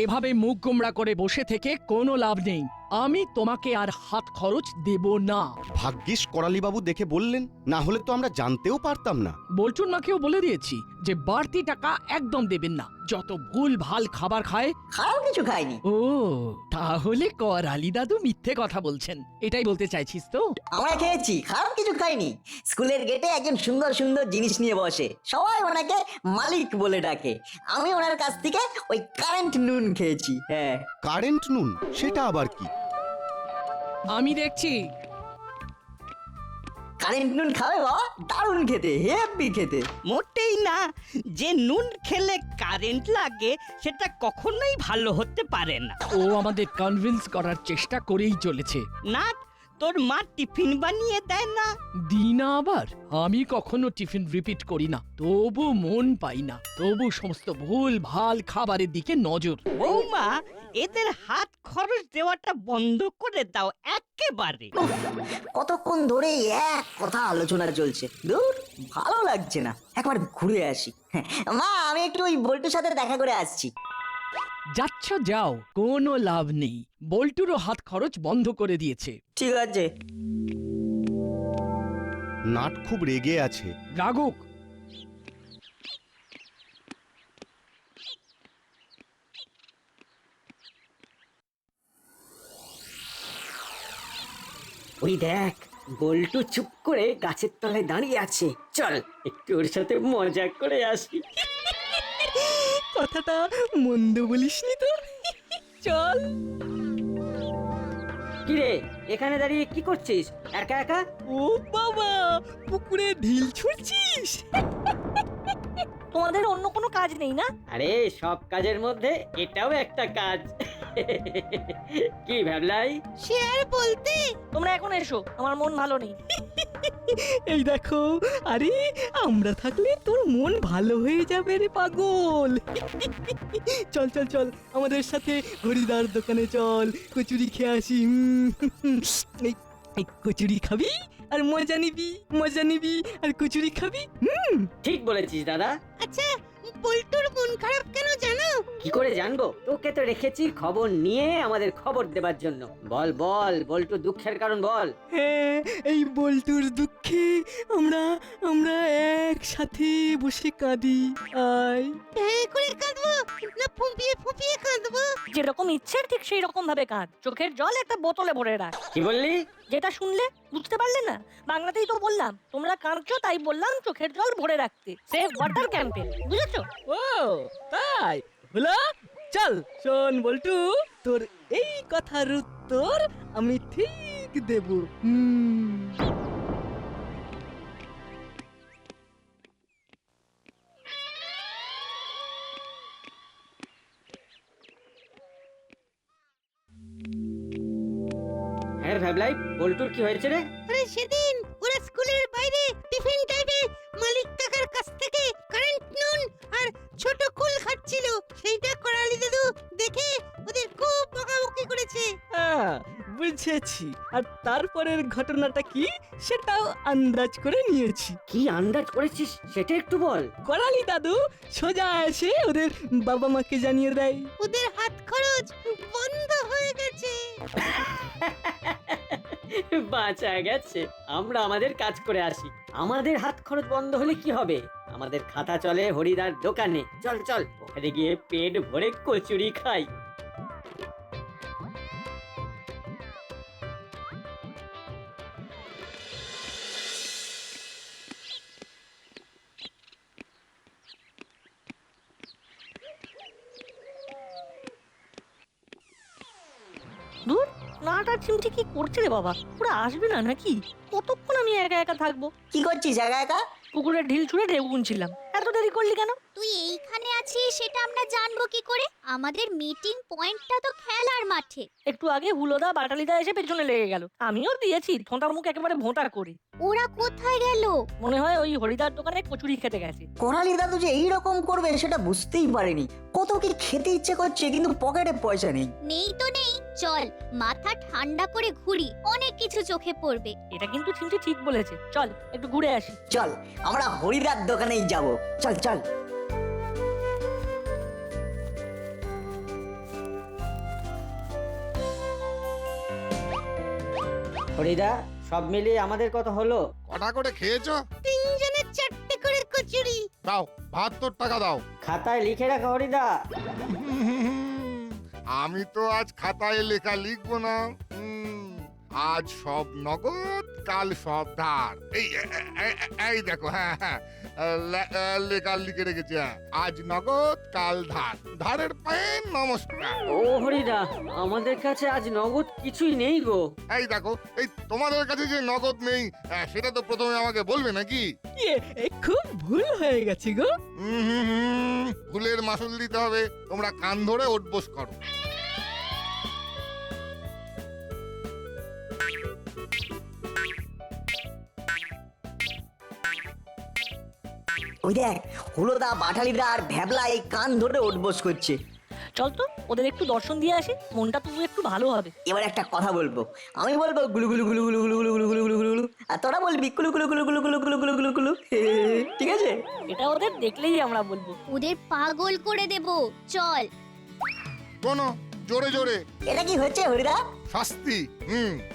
এভাবে মুখ গোমড়া করে বসে থেকে কোনো লাভ নেই। আমি তোমাকে আর হাত খরচ দেব না। ভাগ্যিস করালি বাবু দেখে বললেন, না হলে তো আমরা জানতেও পারতাম না। বল্টুর মাকেও বলে দিয়েছি যে বাড়তি টাকা একদম দেবেন না। যত ভুল ভাল খাবার খায়। খারাপ কিছু খাইনি। ও তাহলে করালি দাদু মিথ্যে কথা বলছেন, এটাই বলতে চাইছিস তো? আমরা খেয়েছি, খারাপ কিছু খাইনি। স্কুলের গেটে একজন সুন্দর সুন্দর জিনিস নিয়ে বসে, সবাই ওনাকে মালিক বলে ডাকে। আমি ওনার কাছ থেকে ওই কারেন্ট নুন খেয়েছি। হ্যাঁ, কারেন্ট নুন, সেটা আবার কি? আমি দেখছি। কারেন্ট নুন খাবে বাবা, দারুণ খেতে, হেব্বি খেতে। মোটেই না, যে নুন খেলে কারেন্ট লাগে সেটা কখনোই ভালো হতে পারে না। ও আমাদের কনভিন্স করার চেষ্টা করেই চলেছে। না, তোর মা টিফিন বানিয়ে দেয় না? দিনা আবার আমি কখনো টিফিন রিপিট করি না, তবু মন পাই না, তবু সমস্ত ভুল ভাল খাবারের দিকে নজর। বৌমা, এদের হাত খরচ দেওয়াটা বন্ধ করে দাও একেবারে। কতক্ষণ ধরে এক কথা আলোচনা চলছে, দূর ভালো লাগছে না। একবার ঘুরে আসি। মা, আমি একটু ওই বল্টুর সাথে দেখা করে আসছি। যাচ্ছ যাও, কোনো লাভ নেই। বল্টুরও হাত খরচ বন্ধ করে দিয়েছে। ঠিক আছে। নাট খুব রেগে আছে। রাগুক। ওই দেখ, বল্টু চুপ করে গাছের তলায় দাঁড়িয়ে আছে। চল একটু ওর সাথে মজা করে আসি। কথাটা মন্দ বলিসনি তো। চল। কিরে, এখানে দাঁড়িয়ে কি করছিস একা একা? ও বাবা, পুকুরে ঢিল ছুঁড়ছিস? তোমাদের অন্য কোনো কাজ নেই না? আরে সব কাজের মধ্যে এটাও একটা কাজ। কি ভাবলাই? সে আর বলতে। তোমরা এখন এসো, আমার মন ভালো নেই। এই দেখো, আরে আমরা থাকলে তোর মন ভালো হয়ে যাবে রে পাগল। চল চল চল, আমাদের সাথে হরিদার দোকানে চল, কচুরি খেয়ে আসি। এই কচুরি খাবি আর মজা নিবি, মজা নিবি আর কচুরি খাবি। ঠিক বলেছিস দাদা। আচ্ছা, বল্টুর মন খারাপ কেন জানো? কি করে জানবো? তোকে তো রেখেছি খবর নিয়ে আমাদের খবর দেবার জন্য। বল বল, বল্টু দুঃখের কারণ বল। হ্যাঁ, এই বল্টুর দুঃখে আমরা আমরা একসাথে বসে কাঁদি। আয় করে কাঁদবো না ফুঁপিয়ে ফুঁপিয়ে কাঁদবো? যেরকম ইচ্ছে ঠিক সেই রকম ভাবে কাঁদ। চোখের জল একটা বোতলে ভরে রাখ। কি বললি? যেটা শুনলে বুঝতে পারলে না? বাংলাতেই তো বললাম, তোমরা কাঁদছো তাই বললাম চোখের জল ভরে রাখতে। সেভ ওয়াটার ক্যাম্পেন, বুঝেছো? ও তাই হলো। চল শোন বল্টু, তোর এই কথার উত্তর আমি ঠিক দেব। হ্যাঁ ভাবলাই, বল্টুর কি হয়েছে রে? আরে সেদিন ওরা স্কুলের বাইরে টিফিন টাইমে মালিক কাকার কাছ থেকে কারেন্ট নুন আর ছোট কুল খাচ্ছিল। সেইটা করালি দাদু দেখে ওদের খুব বকাবকি করেছে। বুঝেছি। আর তারপরের ঘটনাটা কি সেটাও আন্দাজ করে নিয়েছি। কি আন্দাজ করেছিস সেটা একটু বল। করালি দাদু সোজা এসে ওদের বাবা মাকে জানিয়ে দেয় ওদের হাত খরচ বন্ধ হয়ে গেছে। বাঁচা গেছে। আমরা আমাদের কাজ করে আসি। আমাদের হাত খরচ বন্ধ হলে কি হবে? আমাদের খাতা চলে হরিদার দোকানে। চল চল, ওখানে গিয়ে পেট ভরে কচুরি খাই। দূর, নাটা চিমটি কি করছে রে বাবা? ওরা আসবে না নাকি? কতক্ষণ আমি একা একা থাকবো? কি করছিস একা একা? পুকুরের ঢিল ছুঁড়ে ঢেউ গুনছিলাম। এত দেরি করলি কেন? তুই এইখানে আছিস সেটা আমরা জানবো কি করে? আমাদের মিটিং পয়েন্টটা তো খেলার মাঠে। একটু আগে হুলোদা বাটালিদা এসে পেছনে লেগে গেল, আমিও দিয়েছি থোঁতার মুখ একেবারে ভোঁতা করে। ওরা কোথায় গেল? মনে হয় ওই হরিদার দোকানে কচুরি খেতে গেছে। করালি দাদু যে এইরকম করবে সেটা বুঝতেই পারেনি। কত কি খেতে ইচ্ছে করছে কিন্তু পকেটে পয়সা নেই। নেই তো নেই, চল মাথা ঠান্ডা করে ঘুরি, অনেক কিছু চোখে পড়বে। এটা কিন্তু চিমটি ঠিক বলেছে, চল একটু ঘুরে আসি। চল আমরা হরিদার দোকানেই যাব, চল চল। হরিদা, সব মিলিয়ে আমাদের কত হলো? কটা করে খেয়েছো? তিনজনের 4টে করে কচুরি। দাও, 72 টাকা দাও। খাতায় লিখে রাখো হরিদা। আমি তো আজ খাতায় লেখা লিখবো না। আজ সব নগদ, কাল সব ধার। এই দেখো, হ্যাঁ হ্যাঁ, লেখা লিখে রেখেছি। আজ নগদ, কাল ধার। ধারের পায়ে নমস্কার। ও হরিদা, আমাদের কাছে আজ নগদ কিছুই নেই গো। এই দেখো, এই তোমাদের কাছে যে নগদ নেই সেটা তো প্রথমে আমাকে বলবে নাকি? খুব ভুল হয়ে গেছে গো। ভুলের মাসুল দিতে হবে। তোমরা কান ধরে ওঠবোস করো। ওই দেখ, হুলোদা বাটালিদা আর ভ্যাবলা এই কান ধরে উঠবোস করছে। চল তো ওদের একটু দর্শন দিয়ে আসি, মনটা তবু একটু ভালো হবে। এবার একটা কথা বলবো, আমি বলবো গুলু গুলু গুলু গুলু গুলু গুলু গুলু গুলু গুলু গুলু, আর তোরা বলবি কুলু কুলু কুলু কুলু কুলু কুলু কুলু কুলু কুলু। ঠিক আছে? এটা ওদের দেখলেই আমরা বলবো। ওদের পাগল করে দেব, চল। শোনো, জোরে জোরে। এটা কি হচ্ছে হরিদা? শাস্তি।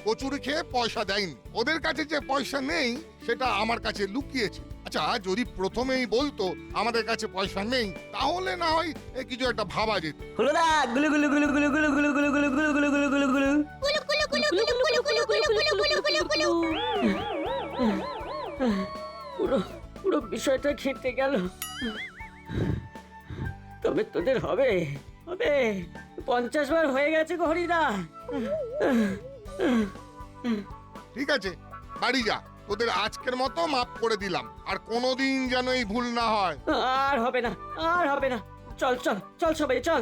কচুরি খেয়ে পয়সা দেয়নি। ওদের কাছে যে পয়সা নেই সেটা আমার কাছে লুকিয়েছে। আচ্ছা, যদি প্রথমেই বলতো আমাদের কাছে পয়সা নেই, তাহলে না হয় কিছু একটা ভাবা যেত। হুলোদা গুলু গুলু গুলু গুলু গুলু গুলু গুলু গুলু গুলু গুলু গুলু গুলু গুলু। কুলু কুলু কুলু কুলু কুলু কুলু কুলু কুলু কুলু কুলু কুলু। পুরো পুরো বিষয়টা খেতে গেল। তবে তোদের হবে হবে 50 বার হয়ে গেছে গো হরিদা। ঠিক আছে, বাড়ি যা। তোদের আজকের মতো মাফ করে দিলাম। আর কোনোদিন যেন এই ভুল না হয়। আর হবে না, আর হবে না। চল চল চল সবাই চল।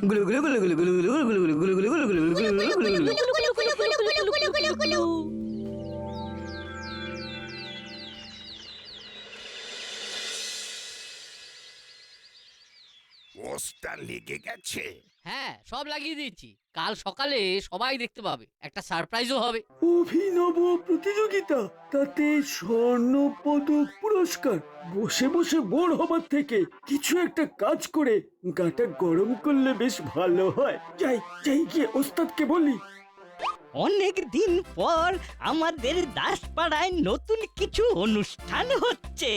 গুলু গুলু গুলু গুলু গুলু গুলু গুলু গুলু গুলু গুলু গুলু গুলু গুলু গুলু গুলু গুলু। কুলু কুলু কুলু কুলু কুলু কুলু কুলু কুলু। পোস্টার লেগে গেছে। হ্যাঁ, সব লাগিয়ে দিয়েছি। কাল সকালে সবাই দেখতে পাবে, একটা সারপ্রাইজও হবে। অভিনব প্রতিযোগিতা, তাতে স্বর্ণ পদক পুরস্কার। বসে বসে বোর হবার থেকে কিছু একটা কাজ করে গাটা গরম করলে বেশ ভালো হয়। যাই যাই গিয়ে ওস্তাদকে বলি। অনেক দিন পর আমাদের দাসপাড়ায় নতুন কিছু অনুষ্ঠান হচ্ছে।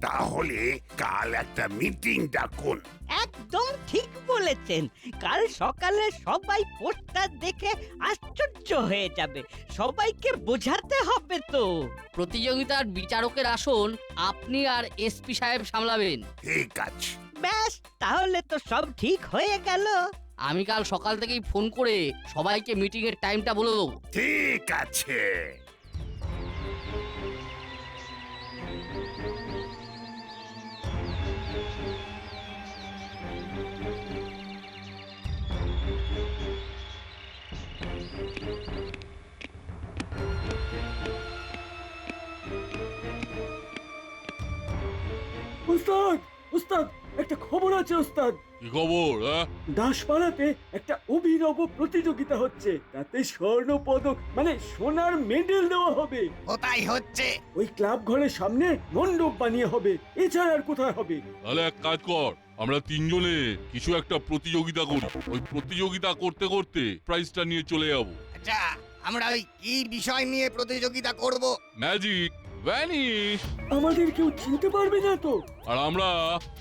তাহলে কাল একটা মিটিং ডাকুন। একদম ঠিক বলেছেন। কাল সকালে সবাই পোস্টার দেখে আশ্চর্য হয়ে যাবে। সবাইকে বোঝাতে হবে তো। প্রতিযোগিতার বিচারকের আসন আপনি আর এসপি সাহেব সামলাবেন। ঠিক আছে। ব্যাস, তাহলে তো সব ঠিক হয়ে গেল। আমি কাল সকাল থেকেই ফোন করে সবাইকে মিটিং এর টাইমটা বলে দেবো। ঠিক আছে। ওস্তাদ, ওস্তাদ, একটা খবর আছে ওস্তাদ। কি খবর? দাসপাড়াতে একটা অভিনব প্রতিযোগিতা হচ্ছে। তাতে স্বর্ণ পদক মানে সোনার মেডেল দেওয়া হবে। কোথায় হচ্ছে? ওই ক্লাব ঘরের সামনে মণ্ডপ বানিয়ে হবে। এছাড়া আর কোথায় হবে? তাহলে এক কাজ কর, আমরা তিনজনে কিছু একটা প্রতিযোগিতা করি। ওই প্রতিযোগিতা করতে করতে প্রাইজটা নিয়ে চলে যাব। আচ্ছা, আমরা ওই কি বিষয় নিয়ে প্রতিযোগিতা করব? Magic, vanish. আমাদের কেউ চিনতে পারবে না তো? আর আমরা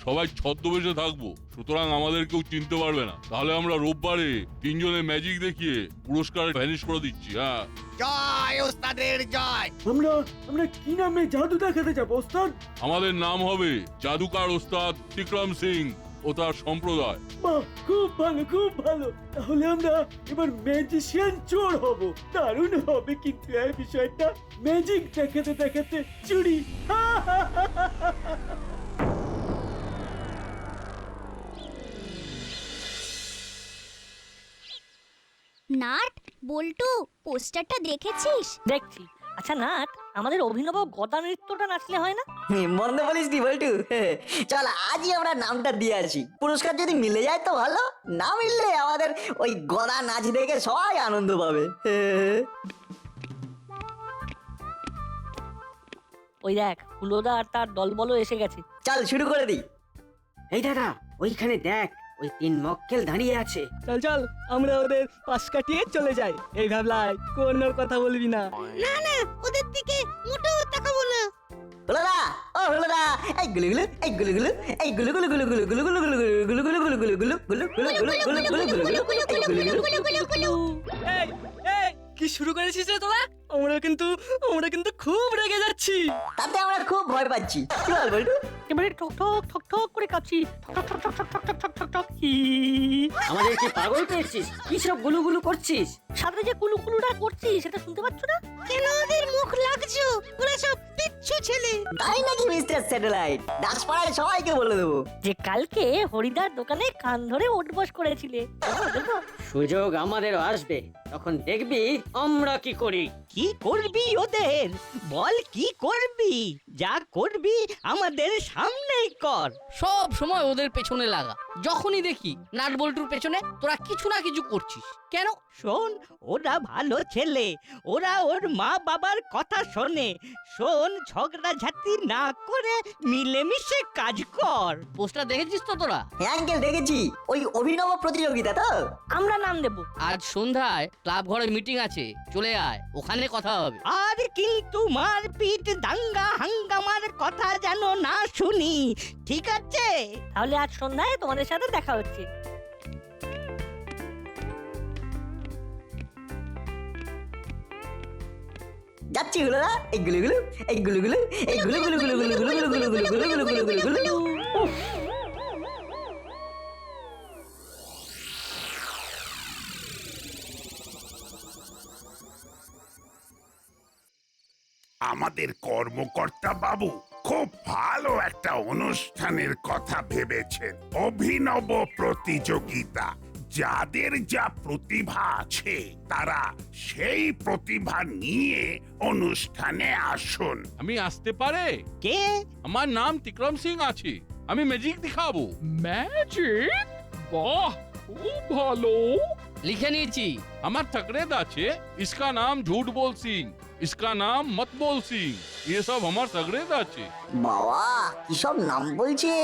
সবাই ছদ্মবেশে থাকবো, সুতরাং আমাদের কেউ চিনতে পারবে না। তাহলে আমরা রোববারে তিনজনে ম্যাজিক দেখিয়ে পুরস্কার ভ্যানিশ করে দিচ্ছি। হ্যাঁ, জয় ওস্তাদের জয়। আমরা কি নামে জাদু দেখাতে যাবো ওস্তাদ? আমাদের নাম হবে জাদুকার ওস্তাদ বিক্রম সিং। ও তার সম্প্রদায়। বাহ, খুব ভালো, খুব ভালো। তাহলে আমরা এবার ম্যাজিশিয়ান চোর হব। দারুণ হবে কিন্তু এই বিষয়টা, ম্যাজিক দেখাতে দেখাতে চুরি। নাট, বল্টু, পোস্টারটা দেখেছিস? দেখছি। আচ্ছা নাট, আমাদের অভিনব গদা নৃত্যটা নাচলে হয় না? মন্দ বলিস নি বল্টু। চল আজই আমরা নামটা দিয়ে আসি, পুরস্কার যদি মিলে যায় তো ভালো, না মিললে আমাদের ওই গদা নাচ দেখে সবাই আনন্দ পাবে। ওই দেখ, হুলোদা আর তার দলবলও এসে গেছে। চল শুরু করে দিই। এই দাদা, ওইখানে দেখ, ওই 3 মক্কেল দাঁড়িয়ে আছে। চল চল, আমরা ওদের পাশ কাটিয়ে চলে যাই। এই ভাবলাই কোনো কথা বলবি না। না না, ওদের দিকে মোটেও তাকাবো না। হলোদা, ও হলোদা, এই গুলুগুলু, এই গুলুগুলু, এই গুলুগুলু গুলুগুলু গুলুগুলু গুলুগুলু গুলুগুলু গুলুগুলু গুলুগুলু গুলুগুলু গুলুগুলু। এই এই কি শুরু করেছিস রে তোরা? আমরা কিন্তু খুব রেগে যাচ্ছি। তাতে আমরা খুব ভয় পাচ্ছি। কি বল বল্টু? এবারে ঠক ঠক ঠক ঠক করে কাঁপছি। ঠক ঠক ঠক ঠক ঠক ঠক ঠক ঠক ঠক। হি। আমাদের কি পাগল পেয়েছিস? কি সব গুলুগুলু করছিস? সাথে যে কুলুকুলুটা করছিস সেটা শুনতে পাচ্ছ না? কেন ওদের মুখ লাগছো? ওরা সব পিচ্ছু ছেলে। তাই নাকি মিস্টার স্যাটেলাইট? দাসপাড়ায় সবাইকে বলে দেবো। যে কালকে হরিদার দোকানে কান ধরে উঠবস করেছিলে। দেখো, সুযোগ আমাদেরও আসবে, তখন দেখবি আমরা কি করি। কি করবি ওদের? বল কি করবি? যা করবি আমাদের সামনেই কর। সব সময় ওদের পেছনে লাগা। যখনই দেখি নাট বল্টুর পেছনে তোরা কিছু না কিছু করছিস কেন? শোন, ওরা ভালো ছেলে, ওরা ওর মা বাবার কথা শোনে। শোন, ঝগড়াঝাটি না করে মিলেমিশে কাজ কর। পোস্টার দেখেছিস তো তোরা? হ্যাঁ আঙ্কেল, দেখেছি। ওই অভিনব প্রতিযোগিতা তো। আমরা নাম দেব। আজ সন্ধ্যায় ক্লাব ঘরে মিটিং আছে, চলে আয়, ওখানে কথা হবে। আর কিন্তু মারপিট দাঙ্গা হাঙ্গামার কথা যেন না শুনি, ঠিক আছে? তাহলে আজ সন্ধ্যায় তোমাদের সাথে দেখা হচ্ছে। যাচ্ছি হলোদা, এই গুলুগুলু, এই গুলুগুলু, এই গুলুগুলু গুলুগুলু গুলুগুলু গুলুগুলু গুলুগুলু গুলুগুলু গুলুগুলু। আমাদের কর্মকর্তা বাবু খুব ভালো একটা অনুষ্ঠানের কথা ভেবেছেন। অভিনব প্রতিযোগিতা। যাদের যা প্রতিভা আছে তারা সেই প্রতিভা নিয়ে অনুষ্ঠানে আসুন। আমি আসতে পারে? কে? আমার নাম টিকরম সিং আছে, আমি ম্যাজিক দেখাবো। ম্যাজিক? বাহ, খুব ভালো। লিখে নিয়েছি। আমার तकरेद আছে, इसका नाम झूठ बोल सिंह, इसका नाम मत बोल सिंह। ये सब আমার तकरेद আছে। বাবা, কি সব নাম বলছে!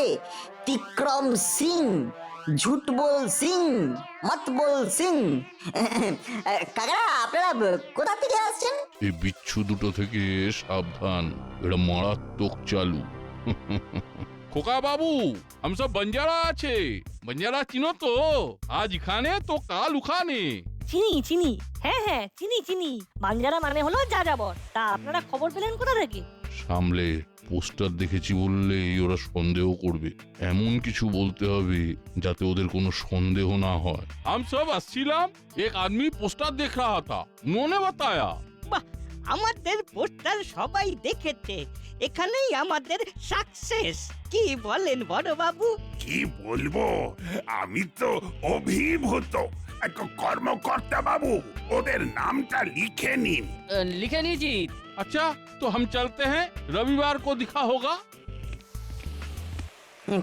টিকরম সিং, ঝুট বল সিং, মত বল সিং। কাকা, আপনারা কোথা থেকে আসছেন? এই বিচ্ছু দুটো থেকে সাবধান, এটা মারাত্মক চালু। খোকা বাবু, हम सब बंजारा আছে। बंजारा চিনো তো? আজ এখানে তো কাল ওখানে। চিনি চিনি, হ্যাঁ হ্যাঁ চিনি চিনি। বাঞ্জারা মানে হলো যাযাবর। তা আপনারা খবর পেলেন কোথা থেকে? সামলে পোস্টার দেখেছি বললেই ওরা সন্দেহ করবে। এমন কিছু বলতে হবে যাতে ওদের কোনো সন্দেহ না হয়। हम सब আসছিলাম, एक आदमी पोस्टर देख रहा था, उन्होंने बताया। আমাদের পোস্টার সবাই দেখেছে, এখানেই আমাদের সাকসেস। কি বলেন বড় বাবু? কি বলবো, আমি তো অভিভূত। কর্মকর্তা বাবু, ওদের নামটা লিখে নিন। লিখে নিয়েছি। अच्छा तो हम चलते हैं, रविवार को दिखा होगा।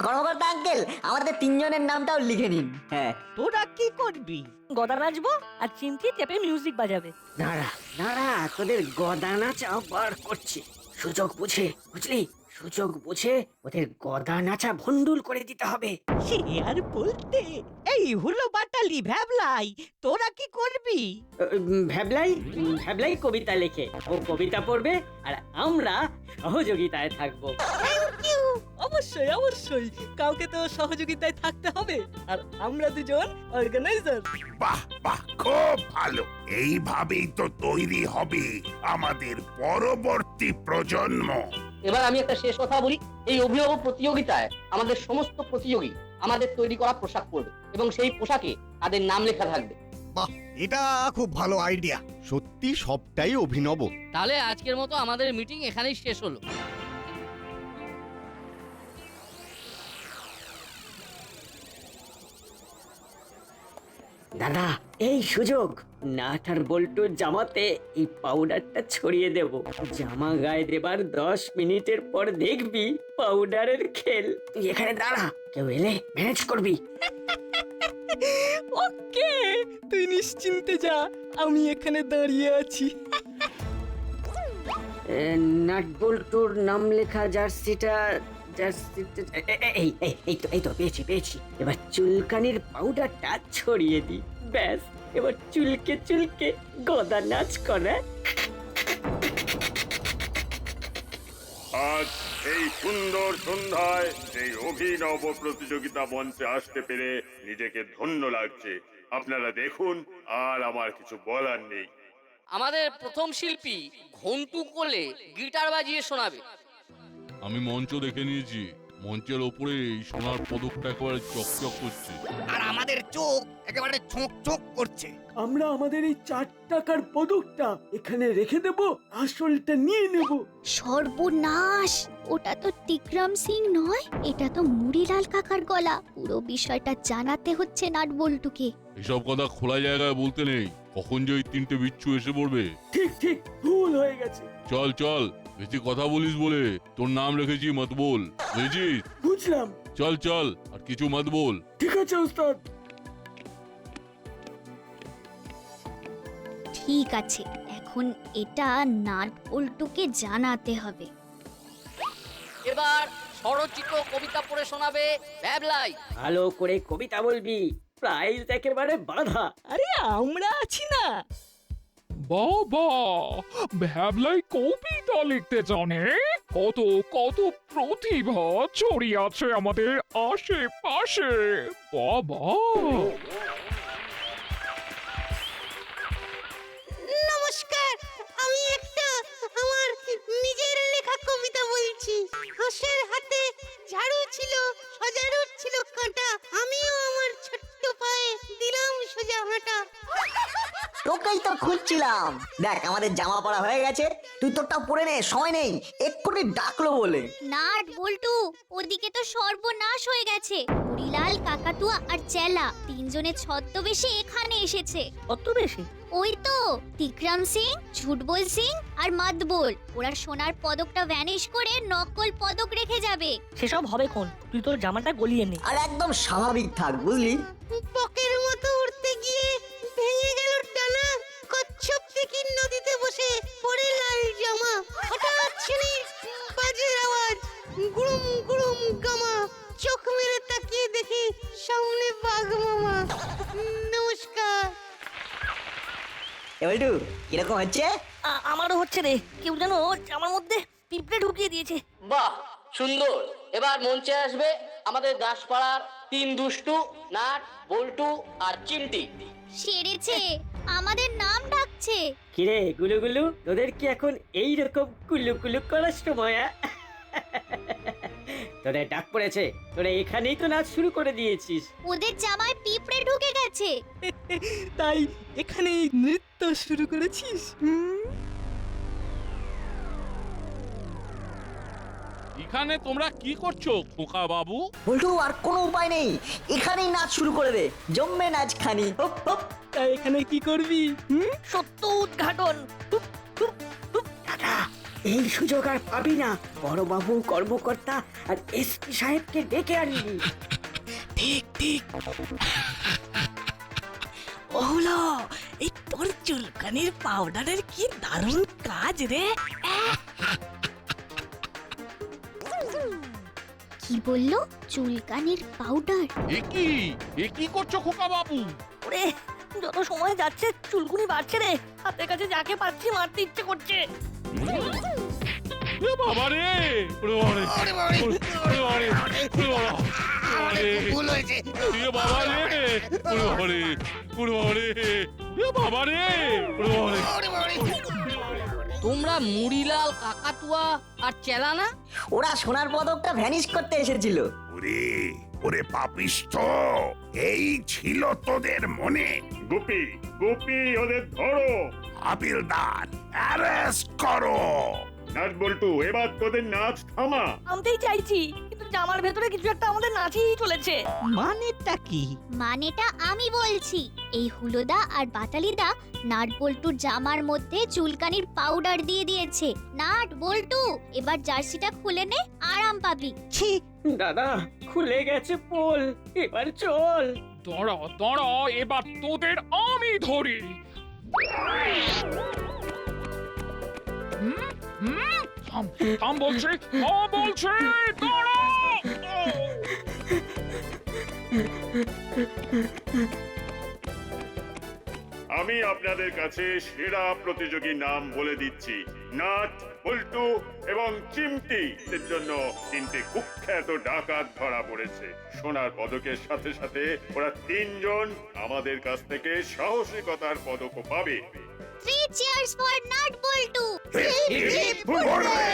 কর্মকর্তা আঙ্কেল, আমাদের 3 জনের নামটাও লিখে নিন। হ্যাঁ। তোরা কি করবি? গদা নাচবো আর চিমটি চেপে মিউজিক বাজাবে। দাঁড়া দাঁড়া, তোদের গদা নাচা বার করছি। সুযোগ বুঝে, বুঝলি, সুযোগ বুঝে ওদের গদা নাচা ভন্ডুল করে দিতে হবে। সে আর বলতে। এই হলো বাটালি ভ্যাবলাই, তোরা কি করবি? ভ্যাবলাই ভ্যাবলাই কবিতা লেখে, ও কবিতা পড়বে আর আমরা সহযোগিতায় থাকবো। অবশ্যই অবশ্যই, কাউকে তো সহযোগিতায় থাকতে হবে। আর আমরা দুজন অর্গানাইজার। বাহ বাহ, খুব ভালো। এইভাবেই তো তৈরি হবে আমাদের পরবর্তী প্রজন্ম। এবার আমি একটা শেষ কথা বলি। এই অভিনব প্রতিযোগিতায় আমাদের সমস্ত প্রতিযোগী আমাদের তৈরি করা পোশাক পরবে এবং সেই পোশাকে তাদের নাম লেখা থাকবে। বাহ, এটা খুব ভালো আইডিয়া। সত্যি সবটাই অভিনব। তাহলে আজকের মতো আমাদের মিটিং এখানেই শেষ হলো। দাদা, এই সুযোগ, নাট আর বল্টুর জামাতে এই পাউডারটা ছড়িয়ে দেব। জামা গায়ে দেবার 10 মিনিটের পর দেখবি পাউডারের খেল। তুই এখানে দাঁড়া, কেউ এলে ম্যানেজ করবি। ওকে, তুই নিশ্চিন্তে যা, আমি এখানে দাঁড়িয়ে আছি। নাট বল্টুর নাম লেখা জার্সিটা এই তো পেয়েছি। এবার চুলকানির পাউডারটা ছড়িয়ে দি, ব্যাস। এবার চুলকে চুলকে গদা নাচ করে। আজ এই সুন্দর সন্ধ্যায় এই অভিনব প্রতিযোগিতা মঞ্চে আসতে পেরে নিজেকে ধন্য লাগছে। আপনারা দেখুন, আর আমার কিছু বলার নেই। আমাদের প্রথম শিল্পী ঘন্টু কোলে গিটার বাজিয়ে শোনাবে। আমি মঞ্চ দেখে নিয়েছি, মঞ্চের ওপরে এই সোনার পদকটা একেবারে চকচক করছে। আর আমাদের চোখ একেবারে ছোঁক ছোঁক করছে। আমরা আমাদের এই 4 টাকার পদকটা এখানে রেখে দেব, আসলটা নিয়ে নেব। সর্বনাশ, ওটা তো টিকরাম সিং নয়, এটা তো মুড়িলাল কাকার গলা। পুরো বিষয়টা জানাতে হচ্ছে নাট বল্টুকে। এসব কথা খোলা জায়গায় বলতে নেই, কখন যে ওই 3টে বিচ্ছু এসে পড়বে। ঠিক ঠিক, ভুল হয়ে গেছে। চল চল, বেশি কথা বলিস বলে তোর নাম রেখেছি মত বল, বুঝেছিস? বুঝলাম। চল চল, আর কিছু মত বল। ঠিক আছে ওস্তাদ। ঠিক আছে, এখন এটা নাট বল্টুকে জানাতে হবে। এবার স্বরচিত কবিতা পড়ে শোনাবে ব্যাবলাই। ভালো করে কবিতা বলবি, প্রাইজ একেবারে বাধা। আরে আমরা আছি না। বাবা, ভ্যাবলাই কবিতা লিখতে জানে? কত কত প্রতিভা ছড়িয়ে আছে আমাদের আশেপাশে। বাবা, নমস্কার, আমি একটা আমার নিজের লেখা কবিতা বলছি। হাঁসের হাতে ঝাড়ু ছিল, সজারুর ছিল কাঁটা, আমিও আমার ছোট্ট পায়ে দিলাম সোজা হাঁটা। তোকেই তো খুঁজছিলাম। দেখ, আমাদের জামা পরা হয়ে গেছে, তুই তোরটা পরে নে, সময় নেই। এক্ষুনি ডাকলো বলে। নাট বল্টু, ওদিকে তো সর্বনাশ হয়ে গেছে। মুড়িলাল, কাকাতুয়া আর চেলা তিনজনের ছদ্মবেশে এখানে এসেছে। কত বেশি? ওই তো টিকরাম সিং, ঝুটবল সিং আর মাতবল। ওরা সোনার পদকটা ভ্যানিশ করে নকল পদক রেখে যাবে। সেসব হবে কোন, তুই তোর জামাটা গলিয়ে নে। আর একদম স্বাভাবিক থাক, বুঝলি? বকের মতো উঠতে গিয়ে ভেঙে গেল ডানা, কচ্ছপ দেখি নদীতে বসে পড়ে লাল জামা। হঠাৎ শুনি বাজের আওয়াজ, গুড়ুম গুড়ুম গামা। চোখ মেরে তাকিয়ে দেখি সামনে বাঘ মামা। নমস্কার। বল্টু, কিরকম হচ্ছে? আমারও হচ্ছে রে, কেউ যেন আমার মধ্যে পিঁপড়ে ঢুকিয়ে দিয়েছে। বাহ, সুন্দর। এবার মঞ্চে আসবে আমাদের দাসপাড়ার 3 দুষ্টু, নাট, বল্টু আর চিমটি। সেরেছে, আমাদের নাম ডাকছে। কিরে গুলুগুলু, তোদের কি এখন এই রকম কুলু কুলু করার সময়? তোদের ডাক পড়েছে, তোরা এখানেই তো নাচ শুরু করে দিয়েছিস। ওদের জামায় পিঁপড়ে ঢুকে গেছে। তাই এখানে নৃত্য শুরু করেছিস? এখানে তোমরা কি করছো খোকা বাবু? বল্টু, আর কোনো উপায় নেই, এখানেই নাচ শুরু করে দে। জম্মে নাচ খানি। Hop hop. তাই এখানে কি করবি? সত্য উদ্ঘাটন। দাদা, এই সুযোগ আর পাবি না। বড়বাবু, কর্মকর্তা আর এসপি সাহেবকে ডেকে আনবি। ঠিক ঠিক। ওহলো, এই তোর চুলকানির পাউডারের কি দারুণ কাজ রে। কি বললো? চুলকানির পাউডার? এ কি করছো খোকা বাবু? ওরে, যত সময় যাচ্ছে চুলকুনি বাড়ছে রে। হাতের কাছে যাকে পাচ্ছি মারতে ইচ্ছে করছে। এ বাবা রে, ওরে বাবা রে, ওরে বাবা রে, ওরে বাবা রে, ওরে বাবা রে, ভুল হয়েছে। এ বাবা রে, ওরে বাবা রে, ওরে বাবা রে, এ বাবা রে, ওরে বাবা রে, ওরে বাবা রে। তোমরা মুড়িলাল, কাকাতুয়া আর চেলা না? ওরা সোনার পদকটা ভ্যানিশ করতে এসেছিল। ওরে ওরে পাপিষ্ঠ, এই ছিল তোদের মনে। গুপি গুপি ওদের ধরো। হাবিলদার, অ্যারেস্ট করো। নাট বল্টু, এবার তোদের নাচ থামা। আনতেই চাইছি কিন্তু জামার ভেতরে কিছু একটা আমাদের নাচই চলেছে। মানেটা কি? মানেটা আমি বলছি, এই হুলোদা আর বাটালিদা নাট বল্টুর জামার মধ্যে চুলকানির পাউডার দিয়ে দিয়েছে। নাট বল্টু, এবার জার্সিটা খুলে নে, আরাম পাবি। ছি, দাদা খুলে গেছে পোল, এবার চল। দাঁড়া দাঁড়া, এবার তোদের আমি ধরি। হুম, হুম, থাম থাম বলছি, থাম বলছি, দাঁড়া। আমি আপনাদের কাছে সেরা প্রতিযোগীর নাম বলে দিচ্ছি। নাট, বল্টু এবং চিমটি এর জন্য 3টে কুখ্যাত ডাকাত ধরা পড়েছে। সোনার পদকের সাথে সাথে ওরা 3 জন আমাদের কাছ থেকে সাহসিকতার পদকও পাবে। 3 cheers for নাট বল্টু। Hip hip hurray.